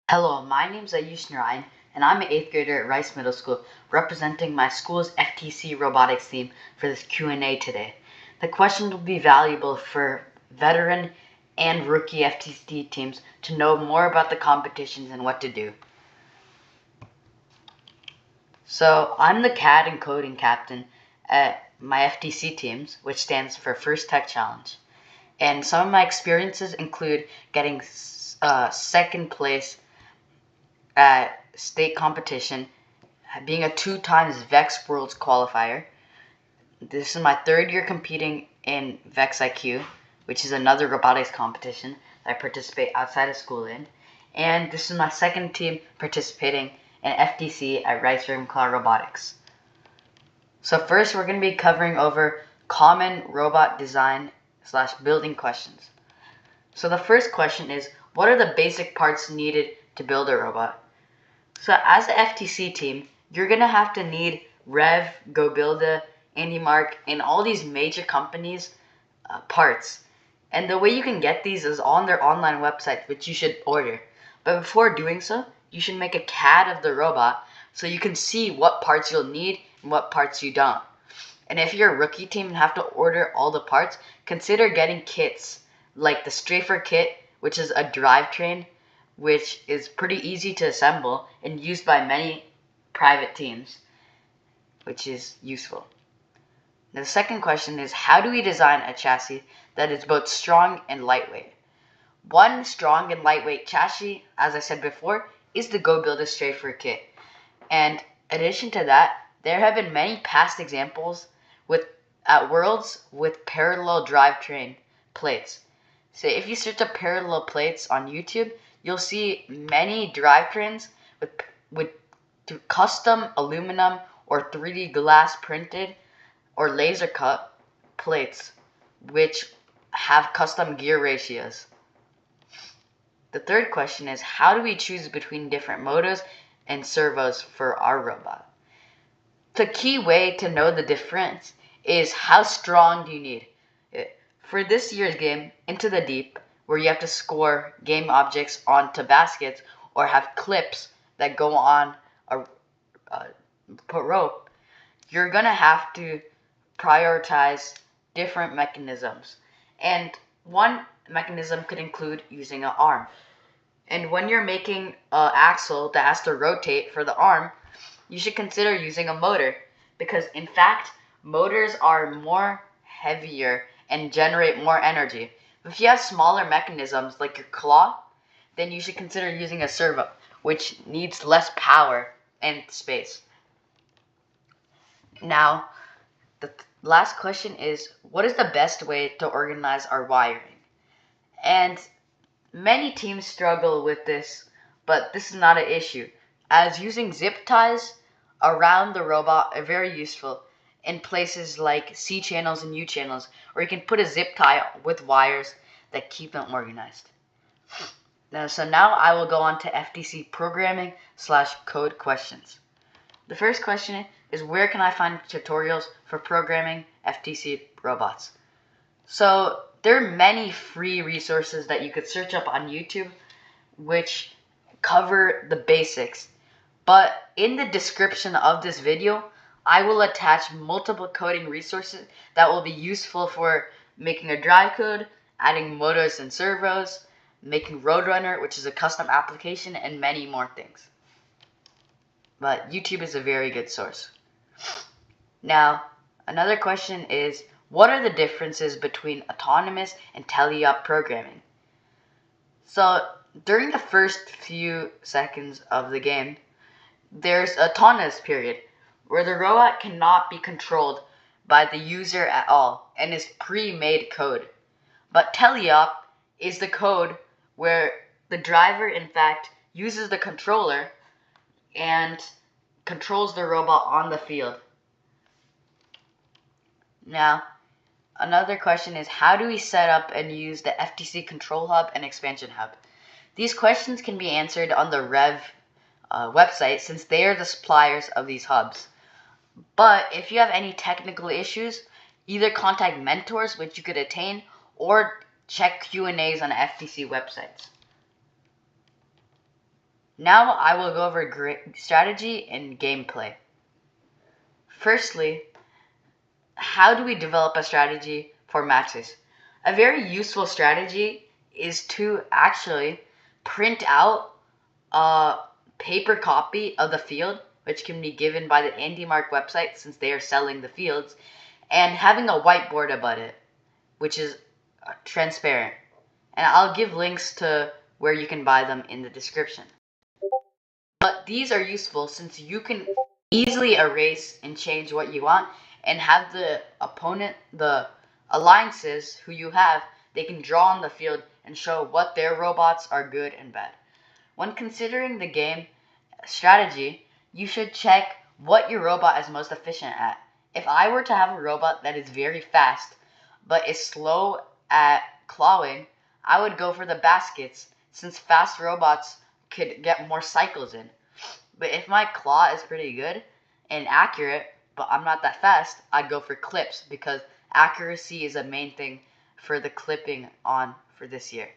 Hello, my name is Ayush Narayan, and I'm an 8th grader at Rice Middle School, representing my school's FTC robotics team for this Q&A today. The questions will be valuable for veteran and rookie FTC teams to know more about the competitions and what to do. So, I'm the CAD and coding captain at my FTC teams, which stands for First Tech Challenge. And some of my experiences include getting second place at state competition, being a 2 times VEX Worlds qualifier. This is my 3rd year competing in VEX IQ, which is another robotics competition that I participate outside of school in. And this is my 2nd team participating in FTC at Rice Robotics. So first we're going to be covering over common robot design / building questions. So the first question is, what are the basic parts needed to build a robot? So as the FTC team, you're going to have to need Rev, GoBuilda, AndyMark, and all these major companies' parts. And the way you can get these is on their online website, which you should order. But before doing so, you should make a CAD of the robot so you can see what parts you'll need and what parts you don't. And if you're a rookie team and have to order all the parts, consider getting kits like the Strafer kit, which is a drivetrain, which is pretty easy to assemble and used by many private teams, which is useful. Now, the second question is, how do we design a chassis that is both strong and lightweight? One strong and lightweight chassis, as I said before, is the GoBuilda Strafer kit. And in addition to that, there have been many past examples at Worlds with parallel drivetrain plates. So if you search up parallel plates on YouTube, you'll see many drivetrains with custom aluminum or 3D glass printed or laser cut plates, which have custom gear ratios. The third question is, how do we choose between different motors and servos for our robot? The key way to know the difference is how strong do you need. For this year's game, Into the Deep, where you have to score game objects onto baskets or have clips that go on a rope, you're going to have to prioritize different mechanisms. And one mechanism could include using an arm. And when you're making an axle that has to rotate for the arm, you should consider using a motor, because in fact, motors are more heavier and generate more energy. If you have smaller mechanisms like your claw, then you should consider using a servo, which needs less power and space. Now, the last question is, what is the best way to organize our wiring? And many teams struggle with this, but this is not an issue, as using zip ties around the robot are very useful in places like C channels and U channels, or you can put a zip tie with wires that keep them organized. So now I will go on to FTC programming / code questions. The first question is, where can I find tutorials for programming FTC robots? So there are many free resources that you could search up on YouTube which cover the basics. But in the description of this video, I will attach multiple coding resources that will be useful for making a drive code, adding motors and servos, making Roadrunner, which is a custom application, and many more things. But YouTube is a very good source. Now, another question is, what are the differences between autonomous and teleop programming? So, during the first few seconds of the game, there's autonomous period, where the robot cannot be controlled by the user at all and is pre-made code. But teleop is the code where the driver, in fact, uses the controller and controls the robot on the field. Now, another question is, how do we set up and use the FTC Control Hub and Expansion Hub? These questions can be answered on the Rev website, since they are the suppliers of these hubs. But if you have any technical issues, either contact mentors, which you could attain, or check Q&As on FTC websites. Now I will go over strategy and gameplay. Firstly, how do we develop a strategy for matches? A very useful strategy is to actually print out a paper copy of the field, which can be given by the AndyMark website since they are selling the fields, and having a whiteboard about it, which is transparent. And I'll give links to where you can buy them in the description. But these are useful since you can easily erase and change what you want and have the opponent, the alliances who you have, they can draw on the field and show what their robots are good and bad. When considering the game strategy, you should check what your robot is most efficient at. If I were to have a robot that is very fast but is slow at clawing, I would go for the baskets since fast robots could get more cycles in. But if my claw is pretty good and accurate, but I'm not that fast, I'd go for clips because accuracy is a main thing for the clipping on for this year.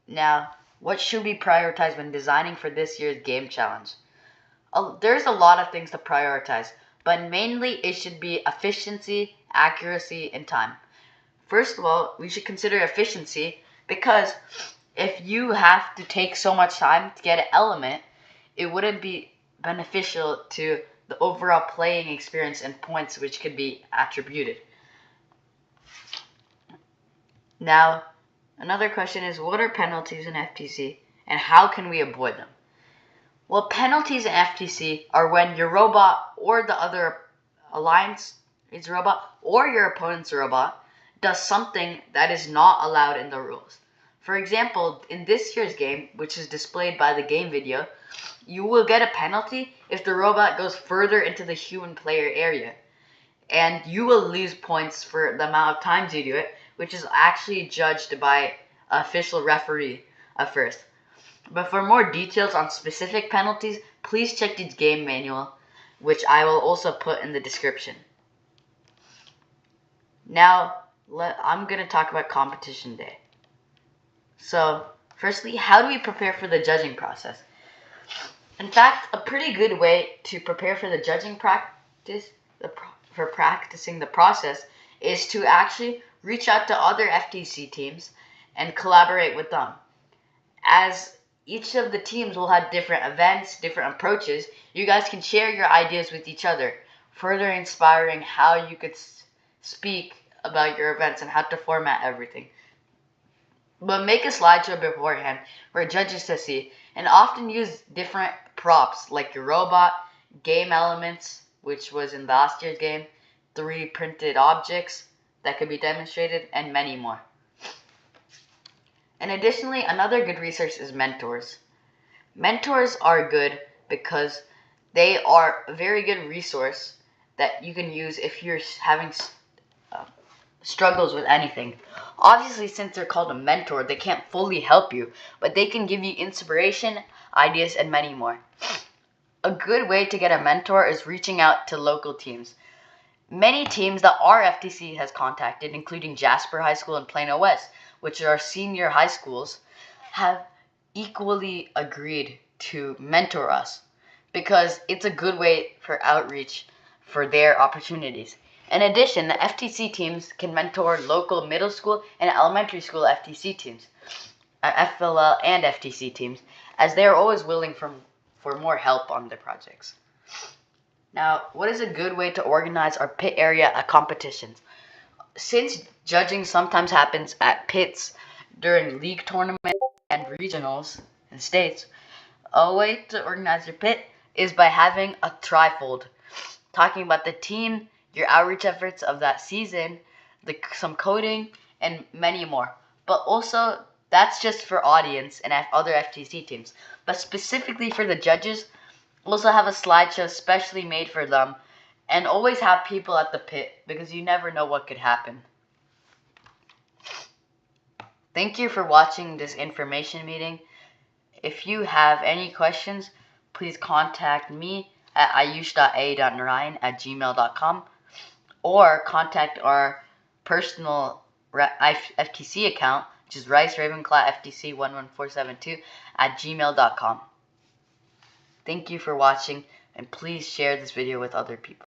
Now, what should we prioritize when designing for this year's game challenge? There's a lot of things to prioritize, but mainly it should be efficiency, accuracy, and time. First of all, we should consider efficiency because if you have to take so much time to get an element, it wouldn't be beneficial to the overall playing experience and points which could be attributed. Now, another question is, what are penalties in FTC and how can we avoid them? Well, penalties in FTC are when your robot or the other alliance's robot or your opponent's robot does something that is not allowed in the rules. For example, in this year's game, which is displayed by the game video, you will get a penalty if the robot goes further into the human player area. And you will lose points for the amount of times you do it, which is actually judged by an official referee at first. But for more details on specific penalties, please check the game manual, which I will also put in the description. Now, I'm going to talk about competition day. So, firstly, how do we prepare for the judging process? In fact, a pretty good way to prepare for the judging practice, for practicing the process, is to actually reach out to other FTC teams and collaborate with them. As each of the teams will have different events, different approaches, you guys can share your ideas with each other, further inspiring how you could speak about your events and how to format everything. But make a slideshow beforehand for judges to see, and often use different props like your robot, game elements, which was in last year's game, 3 printed objects that could be demonstrated, and many more. And additionally, another good resource is mentors. Mentors are good because they are a very good resource that you can use if you're having struggles with anything. Obviously, since they're called a mentor, they can't fully help you, but they can give you inspiration, ideas, and many more. A good way to get a mentor is reaching out to local teams. Many teams that our FTC has contacted, including Jasper High School and Plano West, which are senior high schools, have equally agreed to mentor us because it's a good way for outreach for their opportunities. In addition, the FTC teams can mentor local middle school and elementary school FTC teams, FLL and FTC teams, as they are always willing for more help on their projects. Now, what is a good way to organize our pit area at competitions? Since judging sometimes happens at pits during league tournaments and regionals and states, a way to organize your pit is by having a trifold, talking about the team, your outreach efforts of that season, some coding, and many more. But also, that's just for audience and other FTC teams. But specifically for the judges, also have a slideshow specially made for them, and always have people at the pit because you never know what could happen. Thank you for watching this information meeting. If you have any questions, please contact me at ayush.a.narayan@gmail.com or contact our personal FTC account which is riceravenclawftc11472 @gmail.com. Thank you for watching, and please share this video with other people.